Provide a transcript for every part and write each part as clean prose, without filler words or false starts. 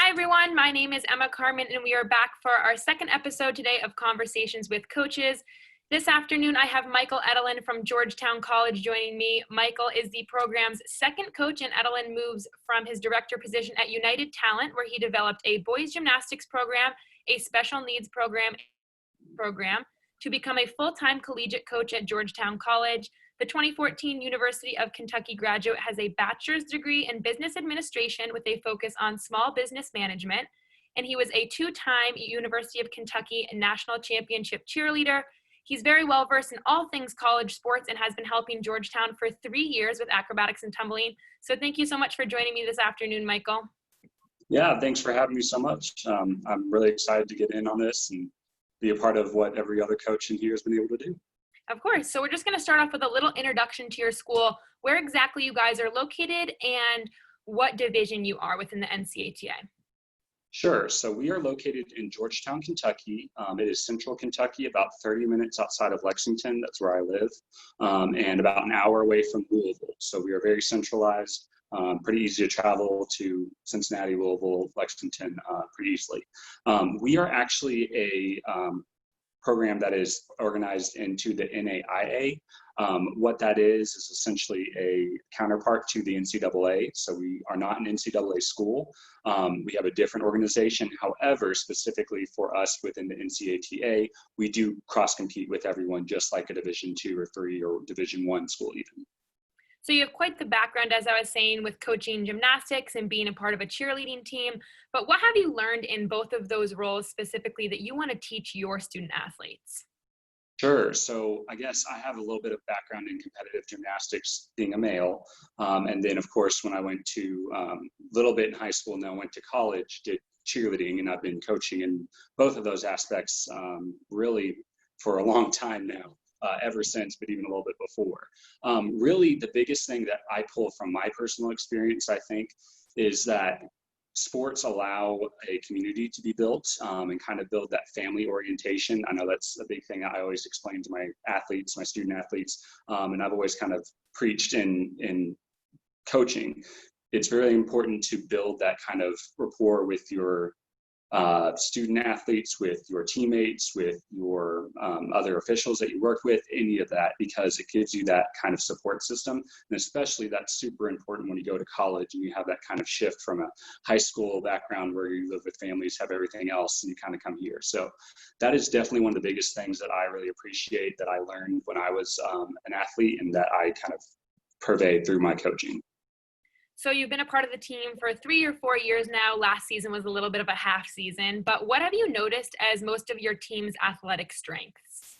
Hi everyone, my name is Emma Carmen and we are back for our second episode today of Conversations with Coaches. This afternoon I have Michael Edelen from Georgetown College joining me. Michael is the program's second coach and Edelen moves from his director position at United Talent, where he developed a boys gymnastics program, a special needs program, to become a full-time collegiate coach at Georgetown College. The 2014 University of Kentucky graduate has a bachelor's degree in business administration with a focus on small business management, and he was a two-time University of Kentucky national championship cheerleader. He's very well versed in all things college sports and has been helping Georgetown for 3 years with acrobatics and tumbling. So thank you so much for joining me this afternoon, Michael. Yeah, thanks for having me so much. I'm really excited to get in on this and be a part of what every other coach in here has been able to do. Of course. So we're just going to start off with a little introduction to your school, where exactly you guys are located and what division you are within the NCATA. Sure. So we are located in Georgetown, Kentucky. It is central Kentucky, about 30 minutes outside of Lexington. That's where I live, and about an hour away from Louisville. So we are very centralized, pretty easy to travel to Cincinnati, Louisville, Lexington pretty easily. We are actually a program that is organized into the NAIA. What that is essentially a counterpart to the NCAA. So we are not an NCAA school. We have a different organization. However, specifically for us within the NCATA, we do cross-compete with everyone, just like a Division II or III or Division I school even. So you have quite the background, as I was saying, with coaching gymnastics and being a part of a cheerleading team. But what have you learned in both of those roles specifically that you want to teach your student athletes? Sure. So I guess I have a little bit of background in competitive gymnastics, being a male. And then, of course, when I went to a little bit in high school and then I went to college, did cheerleading, and I've been coaching in both of those aspects really for a long time now. Ever since, but even a little bit before. Really, the biggest thing that I pull from my personal experience, I think, is that sports allow a community to be built and kind of build that family orientation. I know that's a big thing I always explain to my athletes, my student athletes, and I've always kind of preached in coaching. It's really important to build that kind of rapport with your student athletes, with your teammates, with your other officials that you work with, any of that, because it gives you that kind of support system. And especially that's super important when you go to college and you have that kind of shift from a high school background where you live with families, have everything else, and you kind of come here. So that is definitely one of the biggest things that I really appreciate, that I learned when I was an athlete, and that I kind of pervade through my coaching. So you've been a part of the team for 3 or 4 years now. Last season was a little bit of a half season, but what have you noticed as most of your team's athletic strengths?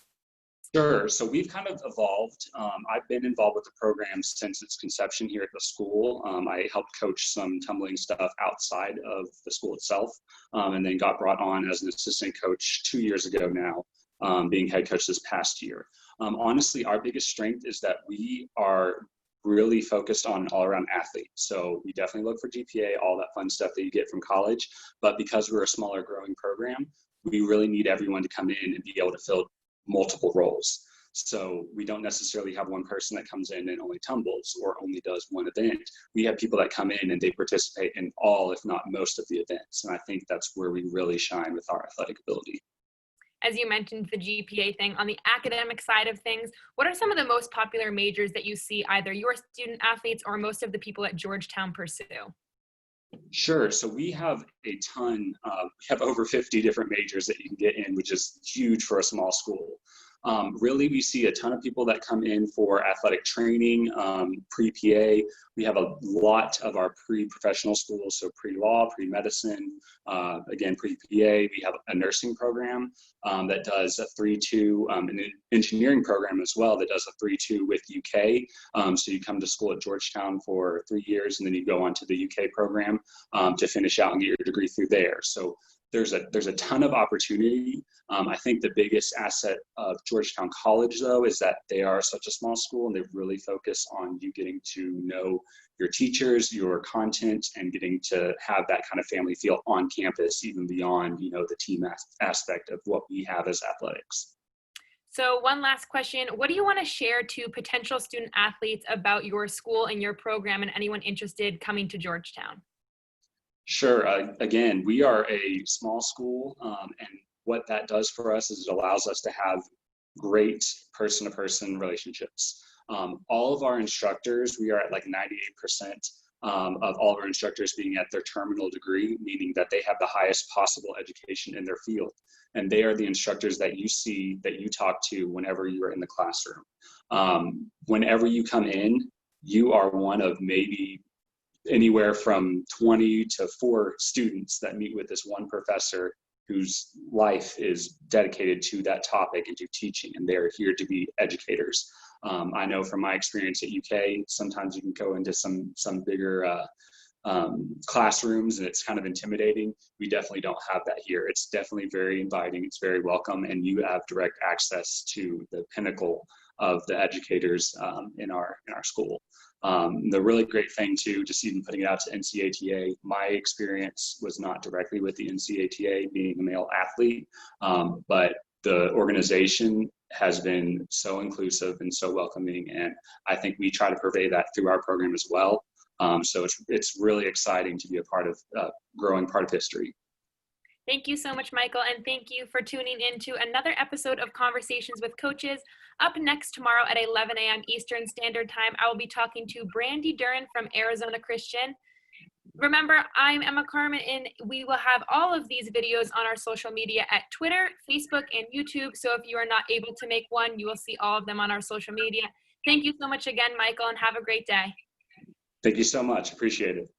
Sure. So we've kind of evolved. I've been involved with the program since its conception here at the school. I helped coach some tumbling stuff outside of the school itself, and then got brought on as an assistant coach 2 years ago now, being head coach this past year. Honestly, our biggest strength is that we are really focused on all-around athletes. So we definitely look for GPA, all that fun stuff that you get from college. But because we're a smaller growing program, we really need everyone to come in and be able to fill multiple roles. So we don't necessarily have one person that comes in and only tumbles or only does one event. We have people that come in and they participate in all, if not most of the events. And I think that's where we really shine with our athletic ability. As you mentioned, the GPA thing, on the academic side of things, what are some of the most popular majors that you see either your student athletes or most of the people at Georgetown pursue? Sure. So we have a ton, we have over 50 different majors that you can get in, which is huge for a small school. Really, we see a ton of people that come in for athletic training, pre-PA. We have a lot of our pre-professional schools, so pre-law, pre-medicine, again, pre-PA. We have a nursing program that does a 3-2, an engineering program as well that does a 3-2 with UK. So you come to school at Georgetown for 3 years, and then you go on to the UK program to finish out and get your degree through there. So there's a ton of opportunity. I think the biggest asset of Georgetown College, though, is that they are such a small school and they really focus on you getting to know your teachers, your content, and getting to have that kind of family feel on campus, even beyond, the team aspect of what we have as athletics. So one last question, what do you want to share to potential student athletes about your school and your program and anyone interested coming to Georgetown? Sure. Again, we are a small school, and what that does for us is it allows us to have great person-to-person relationships. All of our instructors, we are at like 98% of all of our instructors being at their terminal degree, meaning that they have the highest possible education in their field. And they are the instructors that you see, that you talk to whenever you are in the classroom. Whenever you come in, you are one of maybe anywhere from 20 to 4 students that meet with this one professor whose life is dedicated to that topic and to teaching, and they're here to be educators. I know from my experience at UK, sometimes you can go into some bigger classrooms and it's kind of intimidating. We definitely don't have that here. It's definitely very inviting, it's very welcome, and you have direct access to the pinnacle of the educators in our school. The really great thing too, just even putting it out to NCATA, my experience was not directly with the NCATA being a male athlete, but the organization has been so inclusive and so welcoming, and I think we try to purvey that through our program as well. So it's really exciting to be a part of growing part of history. Thank you so much, Michael, and thank you for tuning in to another episode of Conversations with Coaches. Up next tomorrow at 11 a.m. Eastern Standard Time, I will be talking to Brandy Duran from Arizona Christian. Remember, I'm Emma Carmen, and we will have all of these videos on our social media at Twitter, Facebook, and YouTube. So if you are not able to make one, you will see all of them on our social media. Thank you so much again, Michael, and have a great day. Thank you so much. Appreciate it.